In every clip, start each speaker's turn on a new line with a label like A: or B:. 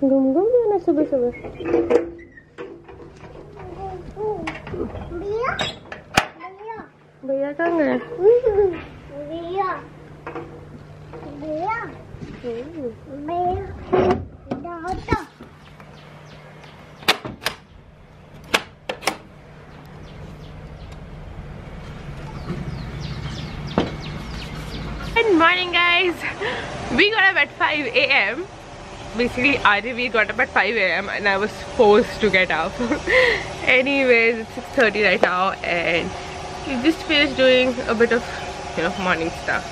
A: घूम घूम जाना सुबह सुबह। भैया कहाँ गए? Good morning guys, we got up at 5 a.m. Basically RGV got up at 5 a.m. and I was forced to get up. Anyways, it's 6:30 right now and we just finished doing a bit of, you know, morning stuff,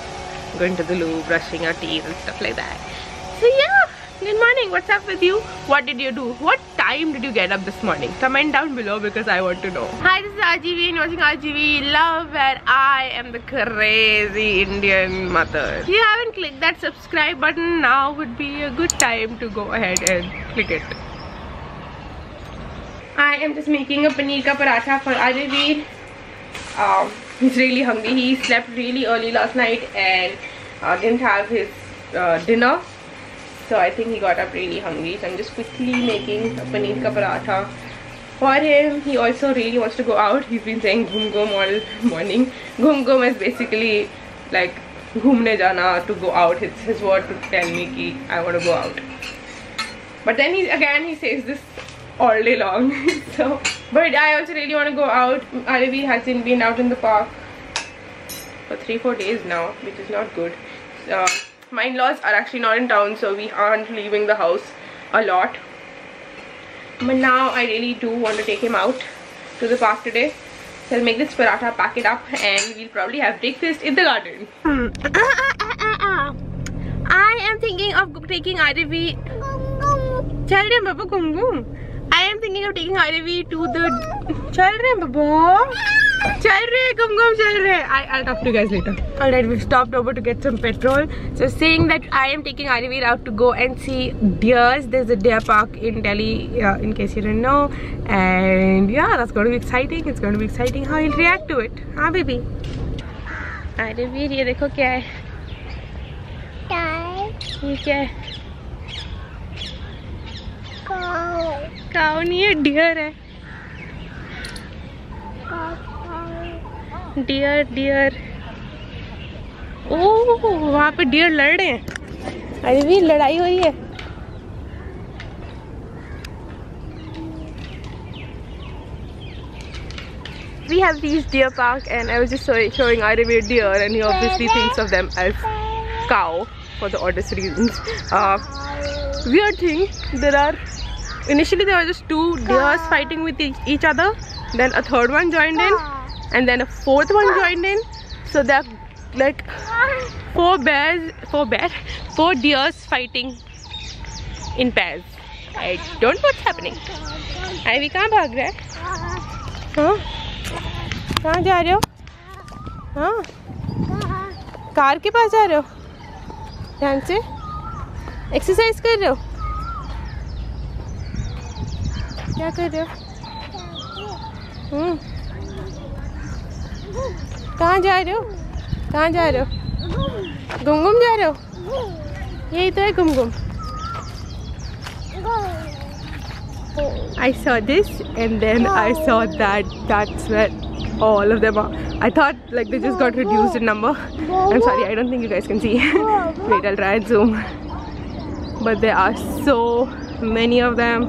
A: going to the loo, brushing our teeth and stuff like that. So yeah, good morning. What's up with you? What did you do? What time did you get up this morning? Comment down below because I want to know. Hi, this is RGV and you're watching RGV Love, where I am the crazy Indian mother. If you haven't clicked that subscribe button, now would be a good time to go ahead and click it. I am just making a paneer ka paratha for RGV. He's really hungry. He slept really early last night and didn't have his dinner. So I think he got up really hungry. So I'm just quickly making a paneer ka paratha for him. He also really wants to go out. He's been saying ghum ghum all morning. Ghum ghum is basically like ghumne jana, to go out. It's his word to tell me ki I want to go out. But then he says this all day long. So, but I also really want to go out. RGV hasn't been out in the park for 3-4 days now, which is not good. My in-laws are actually not in town, so we aren't leaving the house a lot. But now I really do want to take him out to the park today. So I'll make this paratha, pack it up, and we'll probably have breakfast in the garden. I am thinking of taking RGV. Chal rahe baba ghum ghum. I am thinking of taking RGV to the. Chal rahe baba. Chal rahe ghum ghum chal rahe. I'll talk to you guys later. Alright, we stopped over to get some petrol. So saying that I am taking RGV out to go and see deers. There's a deer park in Delhi, in case you didn't know. And yeah, that's going to be exciting. It's going to be exciting how he'll react to it. Huh, baby? RGV, ये देखो क्या है? ये क्या है? काऊ नहीं है, dear है. डियर. ओह, वहाँ पे डियर लड़ रहे हैं. अरे भी लड़ाई हो रही है. We have these deer park and I was just showing RGV a deer and he obviously thinks of them as cow for the oddest reasons. Weird thing, initially there were just 2 deers fighting with each other, then a third one joined in, and then a 4th one joined in. So there are like 4 deers fighting in pairs. I don't know what's happening. Ivy कहाँ भाग रहा है? हाँ? कहाँ जा रहे हो? हाँ? कार के पास जा रहे हो? ध्यान से एक्सरसाइज कर रहे हो? क्या कर रहे हो? कहाँ जा रहे हो? कहाँ जा रहे हो? घूम घूम जा रहे हो? यही तो है घूम घूम. I saw this and then I saw that. That's where all of them are. I thought like they just got reduced in number. I'm sorry, I don't think you guys can see. Wait, I'll try and zoom. But there are so many of them.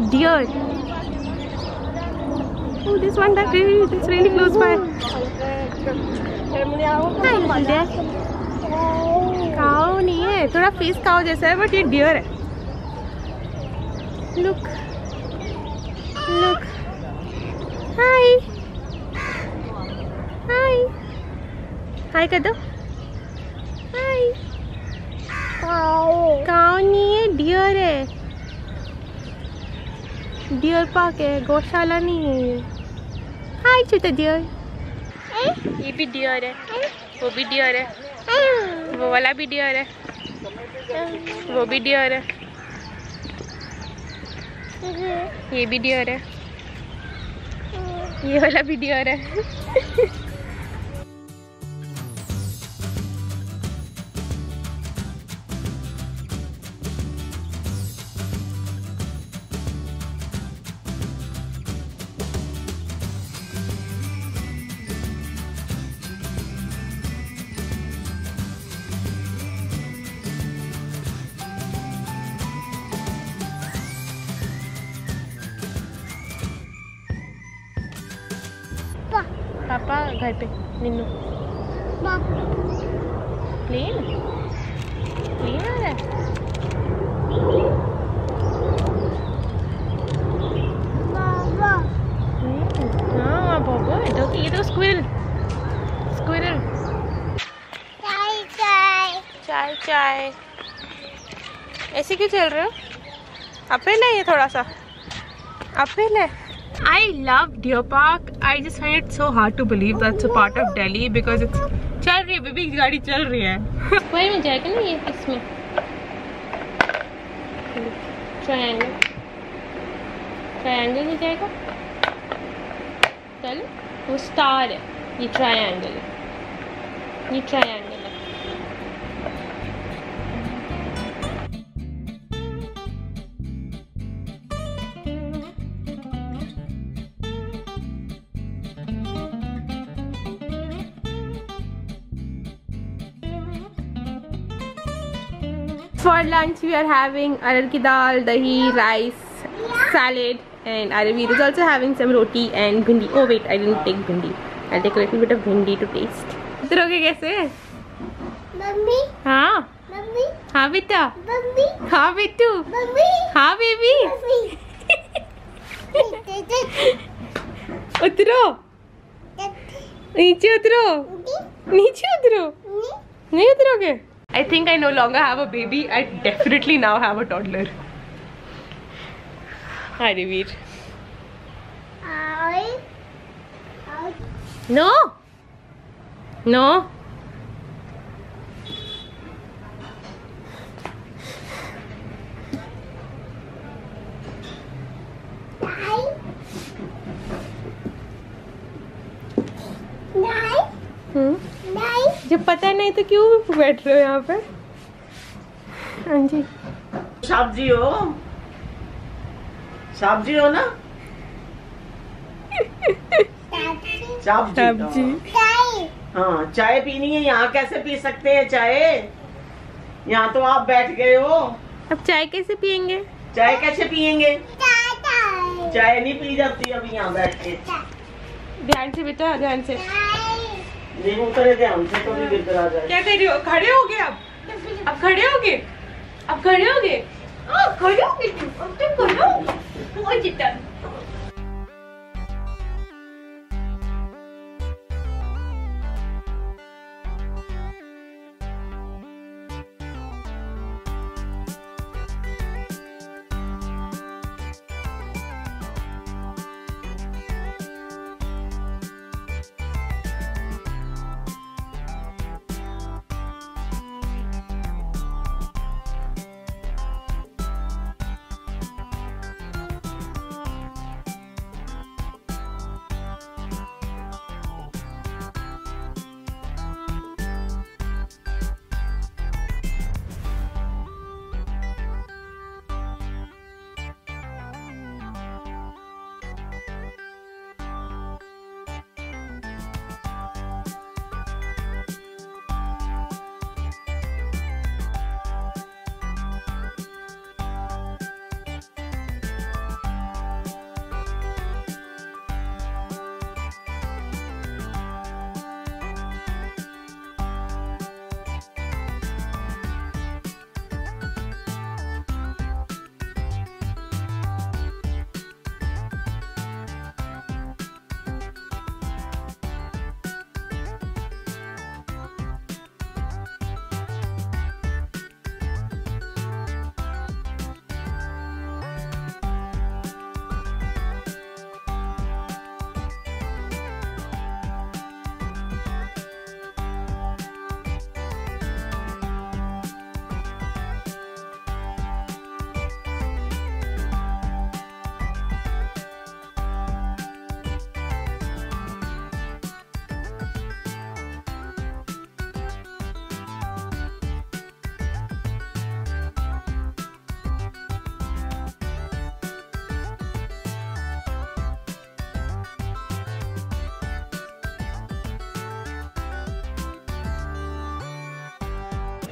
A: Deer. Oh, this one that's really close by. Hi, deer. Cow नहीं है, थोड़ा face cow जैसा है, but ये deer है. Look. Hi. Hi कर दो. Hi. Cow नहीं है, deer है. Deer park है, गौशाला नहीं है ये. Hi छोटा deer. ये भी deer है, वो भी deer है, वो वाला भी deer है, वो भी deer है, ये भी deer है, ये वाला भी deer है. घर पे निन्नू प्लेन प्लेन आ रहा है। हाँ बाबा ये तो स्क्विरल स्क्विरल। चाय चाय ऐसे क्यों चल रहे हो? अपील है ये थोड़ा सा अपील है। I love Deer Park. I just find it so hard to believe that's a part of Delhi because it's चल रही है बेबी गाड़ी चल रही है। वही में जाएगा ना ये इसमें ट्रायंगल ट्रायंगल में जाएगा। चल वो स्टार है ये ट्रायंगल है ये ट्रायंगल है। For lunch we are having arhar ki dal, dahi, rice, salad, and Arvind is also having some roti and bhindi. Oh wait, I didn't take bhindi. I'll take a little bit of bhindi to taste. इतरोगे कैसे? Mummy. हाँ। Mummy. हाँ बेटा। Mummy. हाँ बेटू। Mummy. हाँ baby. उतरो। नीचे उतरो। नीचे उतरो। नहीं उतरोगे? I think I no longer have a baby. I definitely now have a toddler. Hi, Reveer. No. No. जब पता नहीं तो क्यों बैठ रहे हो यहाँ पे? हाँ जी
B: सब्जी हो ना सब्जी। हाँ चाय पीनी है। यहाँ कैसे पी सकते हैं चाय? यहाँ तो आप बैठ गए हो।
A: अब चाय कैसे पियेंगे?
B: चाय कैसे पियेंगे? चाय नहीं पी जाती अभी यहाँ बैठ के।
A: ध्यान से बेटा ध्यान से।
B: नहीं उतरे ध्यान से तो नहीं गिर आ जाए।
A: क्या कर रही हो? खड़े हो गए अब खड़े हो गए अब खड़े हो गए खड़े हो गए अब तुम खड़े हो गए जितना।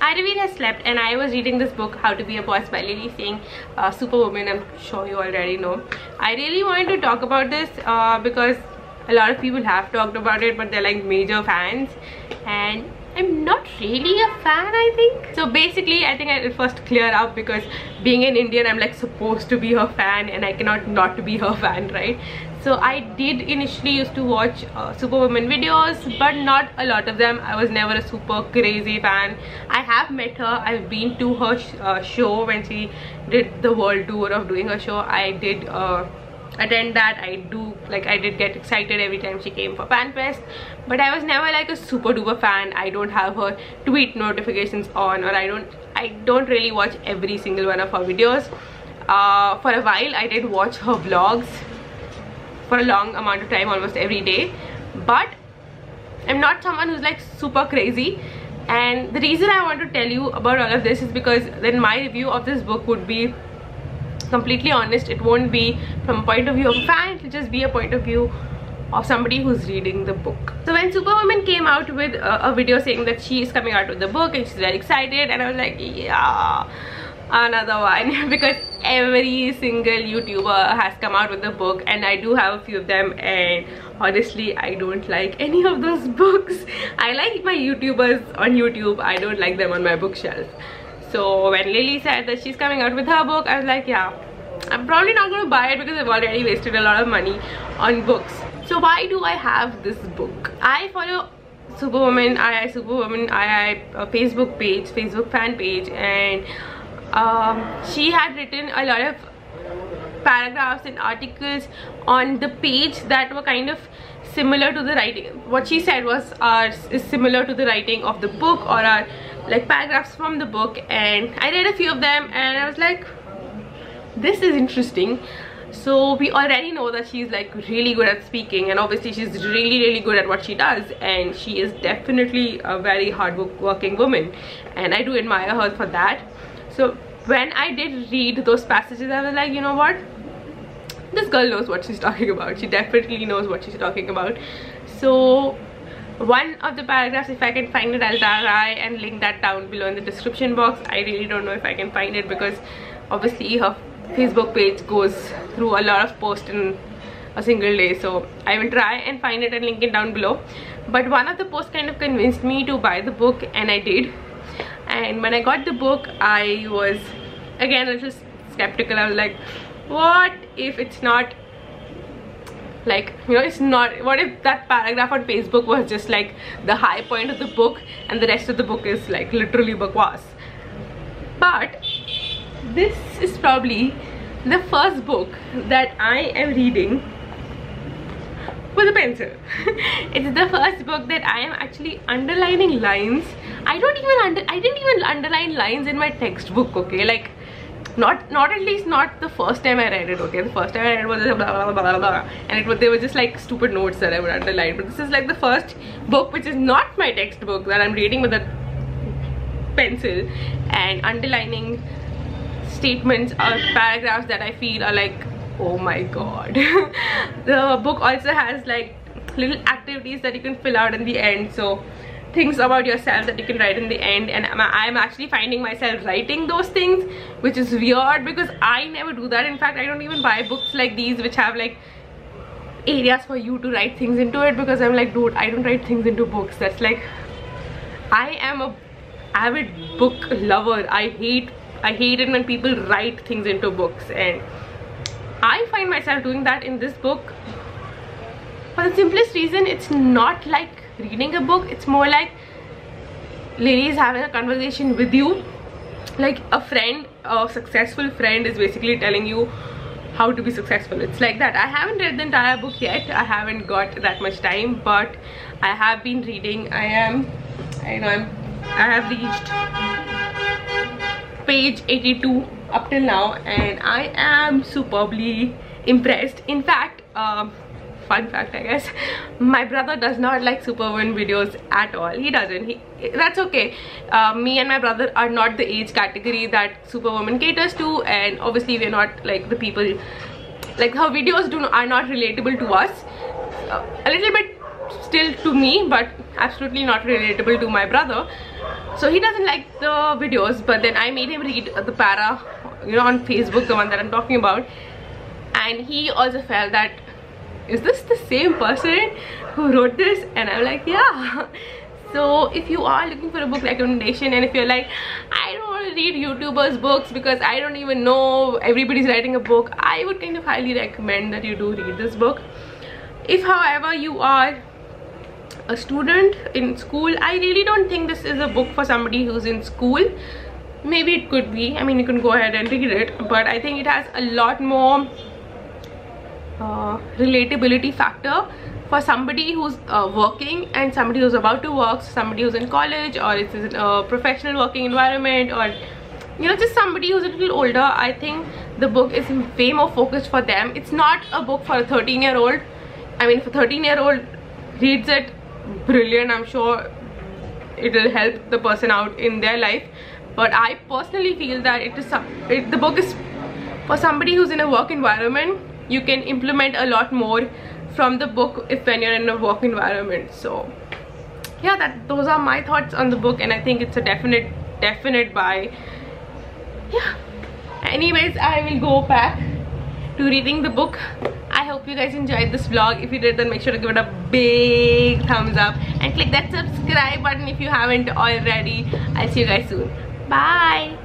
A: RGV has slept and I was reading this book, How to Be a Boss by Lily Singh, Superwoman. I'm sure you already know. I really wanted to talk about this because a lot of people have talked about it, but they're like major fans, and I'm not really a fan, I think. So basically, I think I'll first clear up, because being an Indian, I'm like supposed to be her fan, and I cannot not be her fan, right? So I did initially used to watch Superwoman videos, but not a lot of them. I was never a super crazy fan. I have met her. I've been to her show when she did the world tour of doing her show. I did attend that. I did get excited every time she came for FanFest, but I was never like a super duper fan. I don't have her tweet notifications on, or I don't really watch every single one of her videos. For a while I did watch her vlogs for a long amount of time, almost every day, but I'm not someone who's like super crazy. And the reason I want to tell you about all of this is because then my review of this book would be completely honest. It won't be from a point of view of a fan, it'll just be a point of view of somebody who's reading the book. So when Superwoman came out with a video saying that she is coming out with the book and she's very excited, and I was like, yeah, another one. Because every single YouTuber has come out with the book, and I do have a few of them, and honestly I don't like any of those books. I like my YouTubers on YouTube, I don't like them on my bookshelf. So when Lily said that she's coming out with her book, I was like, yeah, I'm probably not going to buy it because I've already wasted a lot of money on books. So why do I have this book? I follow Superwoman, Superwoman, Facebook page, Facebook fan page, and she had written a lot of paragraphs and articles on the page that were kind of similar to the writing. What she said was is similar to the writing of the book, or are like paragraphs from the book, and I read a few of them and I was like, this is interesting. So we already know that she's like really good at speaking, and obviously she's really good at what she does, and she is definitely a very hard-working woman, and I do admire her for that. So when I did read those passages, I was like, you know what, this girl knows what she's talking about. She definitely knows what she's talking about. So one of the paragraphs, if I can find it, I'll try and link that down below in the description box. I really don't know if I can find it, because obviously her Facebook page goes through a lot of posts in a single day, so I will try and find it and link it down below. But one of the posts kind of convinced me to buy the book, and I did. And when I got the book, I was again a little skeptical. I was like, what if it's not like, you know, it's not, what if that paragraph on Facebook was just like the high point of the book and the rest of the book is like literally bakwas? But this is probably the first book that I am reading with a pencil. It's the first book that I am actually underlining lines. I didn't even underline lines in my textbook, okay? Like, not at least not the first time I read it, okay? The first time I read it was blah blah blah blah blah, and they were just like stupid notes that I would underline. But this is like the first book which is not my textbook that I'm reading with a pencil and underlining statements or paragraphs that I feel are like, oh my god. The book also has like little activities that you can fill out in the end, so things about yourself that you can write in the end, and I'm actually finding myself writing those things, which is weird because I never do that. In fact, I don't even buy books like these which have like areas for you to write things into it, because I'm like, dude, I don't write things into books. That's like, I am a avid book lover. I hate it when people write things into books, and I find myself doing that in this book for the simplest reason. It's not like reading a book, it's more like Lily is having a conversation with you, like a friend, a successful friend is basically telling you how to be successful. It's like that. I haven't read the entire book yet, I haven't got that much time, but I have been reading. I have reached page 82 up till now, and I am superbly impressed. In fact, fun fact, I guess, my brother does not like Superwoman videos at all. He doesn't. That's okay. Me and my brother are not the age category that Superwoman caters to, and obviously we're not like the people, like her videos are not relatable to us. A little bit still to me, but absolutely not relatable to my brother. So he doesn't like the videos, but then I made him read the para, you know, on Facebook, the one that I'm talking about, and he also felt that is this the same person who wrote this? And I'm like, yeah. So if you are looking for a book recommendation, and if you're like, I don't want to read YouTubers books because I don't even know everybody's writing a book, I would kind of highly recommend that you do read this book. If however you are a student in school, I really don't think this is a book for somebody who's in school. Maybe it could be, I mean, you can go ahead and read it, but I think it has a lot more relatability factor for somebody who's working, and somebody who's about to work, somebody who's in college, or it's in a professional working environment, or you know, just somebody who's a little older. I think the book is way more focused for them. It's not a book for a 13-year-old. I mean, if a 13-year-old reads it, brilliant, I'm sure it'll help the person out in their life. But I personally feel that the book is for somebody who's in a work environment. You can implement a lot more from the book when you're in a work environment. So yeah, those are my thoughts on the book, and I think it's a definite buy. Yeah, anyways, I will go back to reading the book. I hope you guys enjoyed this vlog. If you did, then make sure to give it a big thumbs up and click that subscribe button if you haven't already. I'll see you guys soon. Bye.